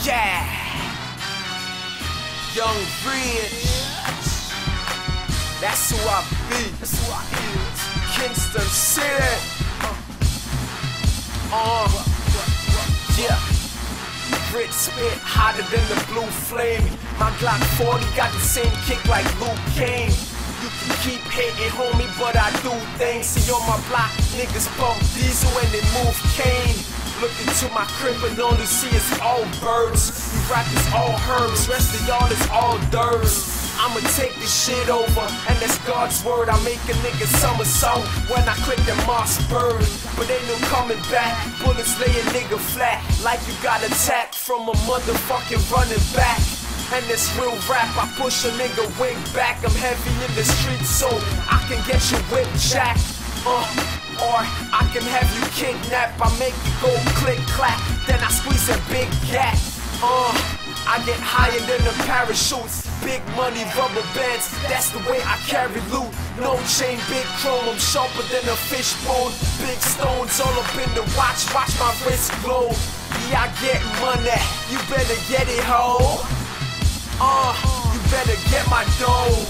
Yeah, young rich. That's who I be. Kingston City. Yeah. Rich spit hotter than the blue flame. My Glock 40 got the same kick like Luke Kane. You can keep hating, homie, but I do things. See on my block, niggas bump diesel and they move cane. Look into my crib and all you see is all birds. You rappers all herbs, rest of y'all is all dirt. I'ma take this shit over, and that's God's word. I make a nigga somersault when I click the Moss bird. But ain't no coming back, bullets lay a nigga flat, like you got attacked from a motherfucking running back. And this real rap, I push a nigga wig back. I'm heavy in the streets, so I can get you whip jack. Or I can have you kidnapped. I make you go click clack, then I squeeze a big gat. I get higher than the parachutes. Big money, rubber bands, that's the way I carry loot. No chain, big chrome, I'm sharper than a fishbone. Big stones all up in the watch, watch my wrist glow. Yeah, I get money, you better get it, ho. You better get my dough.